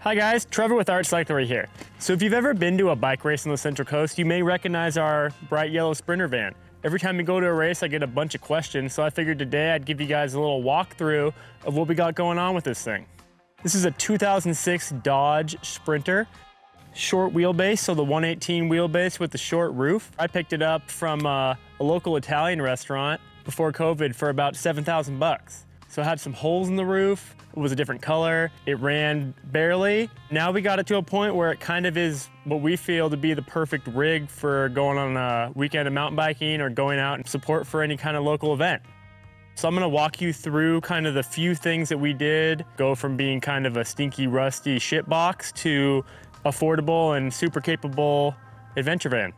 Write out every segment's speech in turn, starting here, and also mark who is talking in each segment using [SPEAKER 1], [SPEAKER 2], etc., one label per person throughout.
[SPEAKER 1] Hi guys, Trevor with Art Cyclery here. So if you've ever been to a bike race on the Central Coast, you may recognize our bright yellow Sprinter van. Every time we go to a race, I get a bunch of questions, so I figured today I'd give you guys a little walkthrough of what we got going on with this thing. This is a 2006 Dodge Sprinter. Short wheelbase, so the 118 wheelbase with the short roof. I picked it up from a local Italian restaurant before COVID for about 7,000 bucks. So it had some holes in the roof, it was a different color, it ran barely. Now we got it to a point where it kind of is what we feel to be the perfect rig for going on a weekend of mountain biking or going out and support for any kind of local event. So I'm gonna walk you through kind of the few things that we did, go from being kind of a stinky, rusty shit box to affordable and super capable adventure van.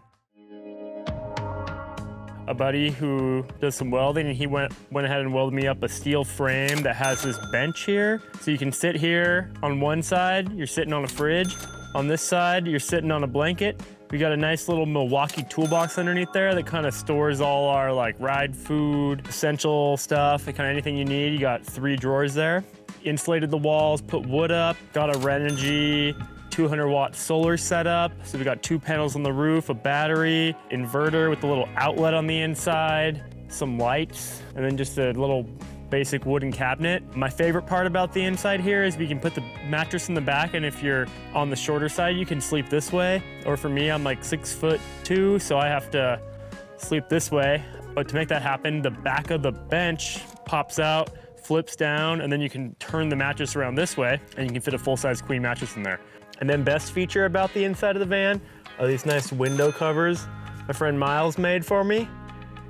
[SPEAKER 1] A buddy who does some welding, and he went ahead and welded me up a steel frame that has this bench here. So you can sit here on one side, you're sitting on a fridge. On this side, you're sitting on a blanket. We got a nice little Milwaukee toolbox underneath there that kind of stores all our like ride food, essential stuff, kind of anything you need. You got 3 drawers there. Insulated the walls, put wood up, got a Renogy 200-watt solar setup. So we got 2 panels on the roof, a battery, inverter with a little outlet on the inside, some lights, and then just a little basic wooden cabinet. My favorite part about the inside here is we can put the mattress in the back, and if you're on the shorter side, you can sleep this way. Or for me, I'm like 6'2", so I have to sleep this way. But to make that happen, the back of the bench pops out, flips down, and then you can turn the mattress around this way, and you can fit a full-size queen mattress in there. And then best feature about the inside of the van are these nice window covers my friend Miles made for me.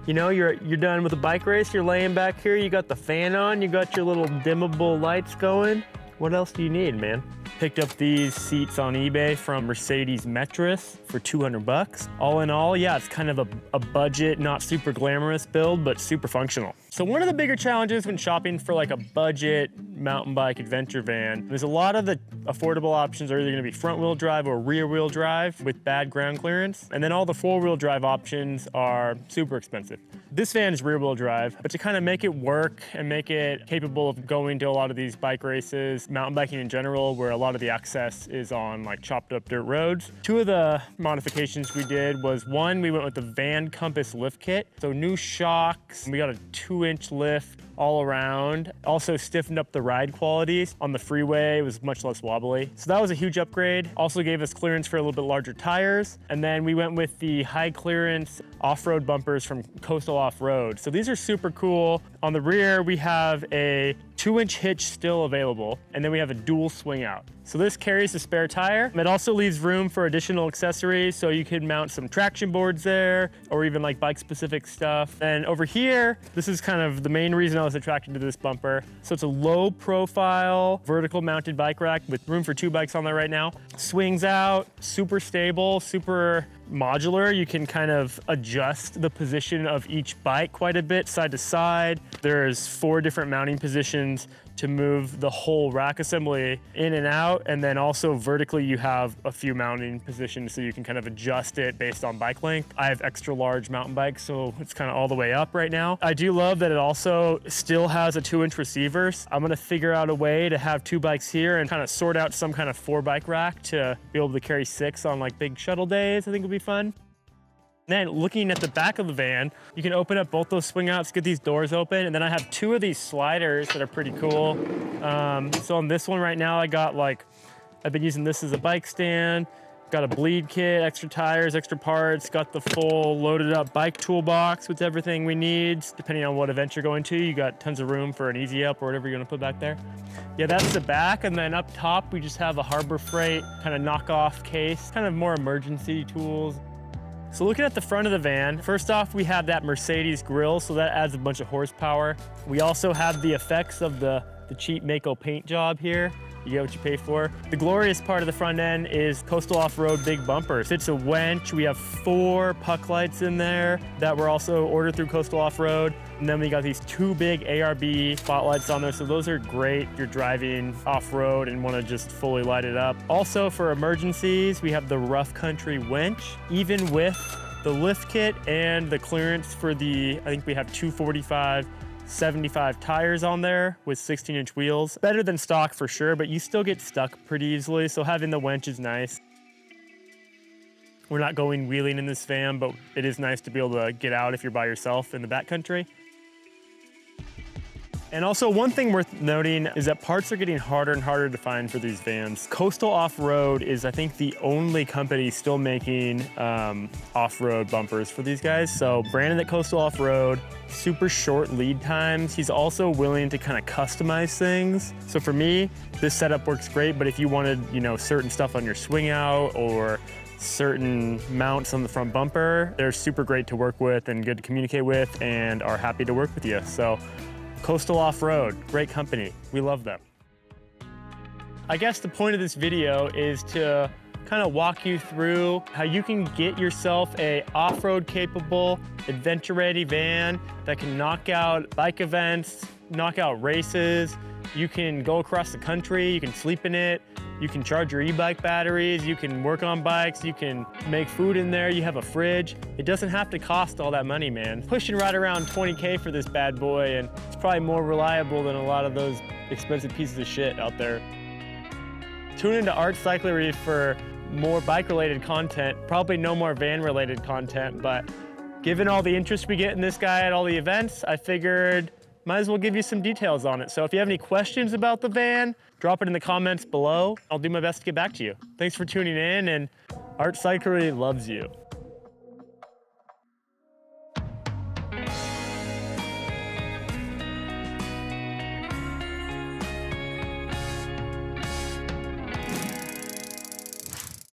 [SPEAKER 1] You know, you're done with a bike race, you're laying back here, you got the fan on, you got your little dimmable lights going. What else do you need, man? Picked up these seats on eBay from Mercedes Metris for 200 bucks. All in all, yeah, it's kind of a budget, not super glamorous build, but super functional. So one of the bigger challenges when shopping for like a budget mountain bike adventure van is a lot of the affordable options are either gonna be front wheel drive or rear wheel drive with bad ground clearance. And then all the 4-wheel drive options are super expensive. This van is rear wheel drive, but to kind of make it work and make it capable of going to a lot of these bike races, mountain biking in general, where a lot of the access is on like chopped up dirt roads. 2 of the modifications we did was, one, we went with the Van Compass lift kit. So new shocks, we got a 2-inch lift all around. Also stiffened up the ride qualities. On the freeway, it was much less wobbly. So that was a huge upgrade. Also gave us clearance for a little bit larger tires. And then we went with the high clearance off-road bumpers from Coastal Offroad. So these are super cool. On the rear, we have a 2-inch hitch still available, and then we have a dual swing out. So this carries the spare tire. It also leaves room for additional accessories, so you could mount some traction boards there, or even like bike-specific stuff. And over here, this is kind of the main reason I was attracted to this bumper. So it's a low-profile, vertical-mounted bike rack with room for 2 bikes on there right now. Swings out, super stable, super modular. You can kind of adjust the position of each bike quite a bit, side to side. There's 4 different mounting positions to move the whole rack assembly in and out, and then also vertically you have a few mounting positions so you can kind of adjust it based on bike length. I have extra large mountain bikes, so it's kind of all the way up right now. I do love that it also still has a 2-inch receiver. I'm gonna figure out a way to have 2 bikes here and kind of sort out some kind of 4-bike rack to be able to carry 6 on like big shuttle days. I think would be fun. Then looking at the back of the van, you can open up both those swing outs, get these doors open, and then I have 2 of these sliders that are pretty cool. So on this one right now, I've been using this as a bike stand, got a bleed kit, extra tires, extra parts, got the full loaded up bike toolbox with everything we need. Depending on what event you're going to, you got tons of room for an easy up or whatever you're gonna put back there. Yeah, that's the back, and then up top, we just have a Harbor Freight kind of knockoff case, kind of more emergency tools. So looking at the front of the van, first off, we have that Mercedes grille, so that adds a bunch of horsepower. We also have the effects of the cheap Mako paint job here. You get what you pay for. The glorious part of the front end is Coastal Offroad big bumpers. It's a winch. We have 4 puck lights in there that were also ordered through Coastal Offroad. And then we got these 2 big ARB spotlights on there. So those are great if you're driving off-road and want to just fully light it up. Also for emergencies, we have the rough country winch. Even with the lift kit and the clearance for the, I think we have 245 75 tires on there with 16-inch wheels. Better than stock for sure, but you still get stuck pretty easily, so having the winch is nice. We're not going wheeling in this van, but it is nice to be able to get out if you're by yourself in the backcountry. And also one thing worth noting is that parts are getting harder and harder to find for these vans. Coastal Offroad is, I think, the only company still making off-road bumpers for these guys. So Brandon at Coastal Offroad, super short lead times. He's also willing to kind of customize things. So for me, this setup works great, but if you wanted, you know, certain stuff on your swing out or certain mounts on the front bumper, they're super great to work with and good to communicate with and are happy to work with you. So Coastal Offroad, great company. We love them. I guess the point of this video is to kind of walk you through how you can get yourself a off-road capable, adventure-ready van that can knock out bike events, knock out races. You can go across the country, you can sleep in it, you can charge your e-bike batteries, you can work on bikes, you can make food in there, you have a fridge. It doesn't have to cost all that money, man. Pushing right around 20K for this bad boy, and it's probably more reliable than a lot of those expensive pieces of shit out there. Tune into Art Cyclery for more bike-related content, probably no more van-related content, but given all the interest we get in this guy at all the events, I figured might as well give you some details on it. So if you have any questions about the van, drop it in the comments below. I'll do my best to get back to you. Thanks for tuning in, and Art Cyclery loves you.